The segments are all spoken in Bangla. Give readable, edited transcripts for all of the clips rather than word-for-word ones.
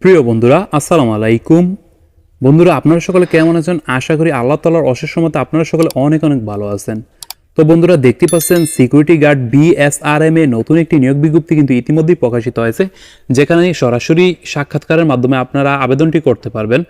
প্রিয় বন্ধুরা, আসসালামু আলাইকুম। বন্ধুরা, আপনারা সকলে কেমন আছেন? আশা করি আল্লাহ তাআলার অশেষ রহমতে আপনারা সকলে অনেক অনেক ভালো আছেন। তো বন্ধুরা, দেখতে পাচ্ছেন সিকিউরিটি গার্ড BSRM এ নতুন একটি নিয়োগ বিজ্ঞপ্তি কিন্তু ইতিমধ্যেই প্রকাশিত হয়েছে, যেখানে সরাসরি সাক্ষাৎকারের মাধ্যমে আপনারা আবেদনটি করতে পারবেন।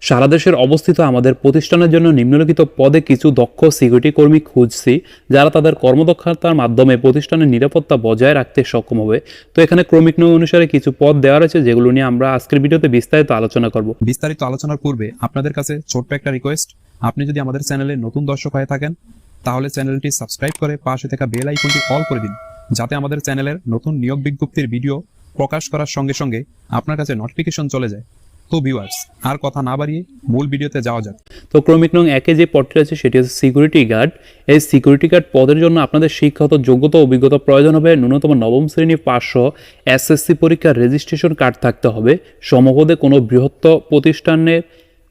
সারা দেশের অবস্থিত আমাদের প্রতিষ্ঠানের জন্য নিম্নলিখিত পদে কিছু দক্ষ সিকিউরিটি কর্মী খুঁজছি, যারা তাদের কর্মদক্ষতার মাধ্যমে প্রতিষ্ঠানের নিরাপত্তা বজায় রাখতে সক্ষম হবে। তো এখানে ক্রমিক নিয়ম অনুসারে কিছু পদ দেওয়া রয়েছে, যেগুলো নিয়ে আমরা আজকের ভিডিওতে বিস্তারিত আলোচনা করব। বিস্তারিত আলোচনার পূর্বে আপনাদের কাছে ছোট্ট একটা রিকোয়েস্ট, আপনি যদি আমাদের চ্যানেলে নতুন দর্শক হয়ে থাকেন তাহলে চ্যানেলটি সাবস্ক্রাইব করে পাশে থাকা বেল আইকনটি অল করে দিন, যাতে আমাদের চ্যানেলের নতুন নিয়োগ বিজ্ঞপ্তির ভিডিও প্রকাশ করার সঙ্গে সঙ্গে আপনার কাছে নোটিফিকেশন চলে যায়। তো ভিউয়ার্স, আর কথা না বাড়িয়ে মূল ভিডিওতে যাওয়া যাক। তো ক্রমিক নং 1 যে পদটি আছে সেটি হচ্ছে সিকিউরিটি গার্ড। এই সিকিউরিটি গার্ড পদের জন্য আপনাদের শিক্ষাগত যোগ্যতা অভিজ্ঞতা প্রয়োজন হবে। ন্যূনতম নবম শ্রেণী পাস SSC পরীক্ষার রেজিস্ট্রেশন কার্ড থাকতে হবে। সমপদে কোনো বৃহত্তর প্রতিষ্ঠানে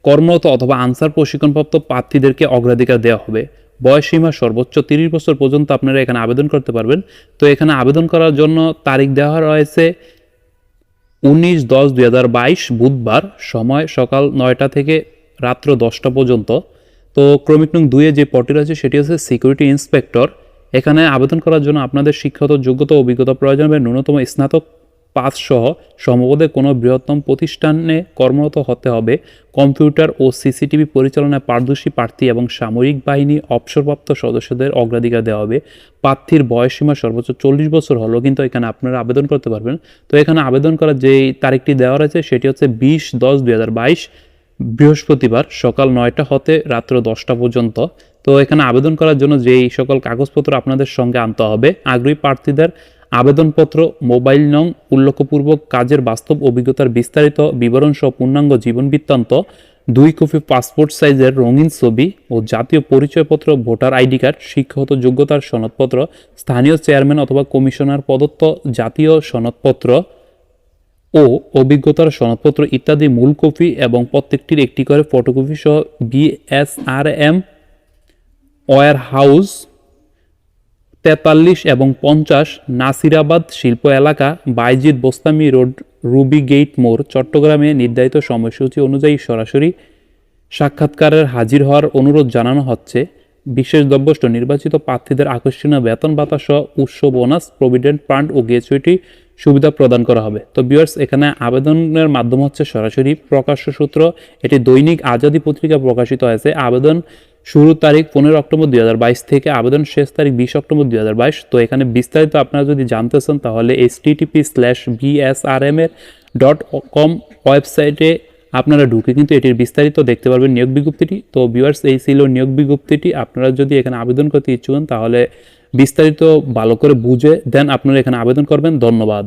কর্মরত অথবা আনসার প্রশিক্ষণপ্রাপ্ত প্রার্থীদেরকে অগ্রাধিকার দেওয়া হবে। বয়সসীমা সর্বোচ্চ 30 বছর পর্যন্ত আপনারা এখানে আবেদন করতে পারবেন। তো এখানে আবেদন করার জন্য তারিখ দেওয়া রয়েছে 19/10/2022 বুধবার, সময় সকাল 9টা থেকে রাত্র 10টা পর্যন্ত। তো ক্রমিক নং 2 যে পদটি রয়েছে সেটি হচ্ছে সিকিউরিটি ইন্সপেক্টর। এখানে আবেদন করার জন্য আপনাদের শিক্ষাগত যোগ্যতা অভিজ্ঞতা প্রয়োজন হবে। ন্যূনতম স্নাতক পাস সহ সমপদে কোনো বৃহত্তম প্রতিষ্ঠানে কর্মরত হতে হবে। কম্পিউটার ও সিসিটিভি পরিচালনায় পারদর্শী প্রার্থী এবং সামরিক বাহিনী অবসরপ্রাপ্ত সদস্যদের অগ্রাধিকার দেওয়া হবে। প্রার্থীর বয়সসীমা সর্বোচ্চ 40 বছর হলেও কিন্তু এখানে আপনারা আবেদন করতে পারবেন। তো এখানে আবেদন করার যে তারিখটি দেওয়া রয়েছে সেটি হচ্ছে 20/10/2022 বৃহস্পতিবার, সকাল 9টা হতে রাত্র 10টা পর্যন্ত। তো এখানে আবেদন করার জন্য যেই সকল কাগজপত্র আপনাদের সঙ্গে আনতে হবে: আগ্রহী প্রার্থীদের আবেদনপত্র, মোবাইল নং, উল্লেখপূর্বক কাজের বাস্তব অভিজ্ঞতার বিস্তারিত বিবরণ সহ পূর্ণাঙ্গ জীবন বৃত্তান্ত, 2 কপি পাসপোর্ট সাইজের রঙিন ছবি ও জাতীয় পরিচয়পত্র, ভোটার আইডি কার্ড, শিক্ষাগত যোগ্যতার সনদপত্র, স্থানীয় চেয়ারম্যান অথবা কমিশনার প্রদত্ত জাতীয় সনদপত্র ও অভিজ্ঞতার সনদপত্র ইত্যাদি মূল কপি এবং প্রত্যেকটির একটি করে ফটোকপি সহ BSRM ওয়্যার হাউস 43 এবং 50 নাসিরাবাদ শিল্প এলাকা, Bayazid Bostami road, Ruby Gate মোড়, চট্টগ্রামে নির্ধারিত সময়সূচি অনুযায়ী সরাসরি সাক্ষাৎকারের হাজির হওয়ার অনুরোধ জানানো হচ্ছে। বিশেষ দ্রব্যষ্ট নির্বাচিত প্রার্থীদের আকর্ষণীয় বেতন ভাতা সহ উৎস বোনাস, প্রভিডেন্ট ফান্ড ও গ্র্যাচুইটি সুবিধা প্রদান করা হবে। তো ভিউয়ার্স, এখানে আবেদনের মাধ্যম হচ্ছে সরাসরি প্রকাশ্য সূত্র। এটি দৈনিক আজাদী পত্রিকা প্রকাশিত হয়েছে। আবেদন শুরুর তারিখ 15 অক্টোবর 2022 থেকে আবেদন শেষ তারিখ 20 অক্টোবর 2022। তো এখানে বিস্তারিত আপনারা যদি জানতে চান তাহলে http:/bsrm.com ওয়েবসাইটে আপনারা ঢুকে কিন্তু এটির বিস্তারিত দেখতে পারবেন নিয়োগ বিজ্ঞপ্তিটি। তো ভিউয়ার্স, এই ছিল নিয়োগ বিজ্ঞপ্তিটি। আপনারা যদি এখানে আবেদন করতে ইচ্ছুক হন তাহলে বিস্তারিত ভালো করে বুঝে দেন আপনারা এখানে আবেদন করবেন। ধন্যবাদ।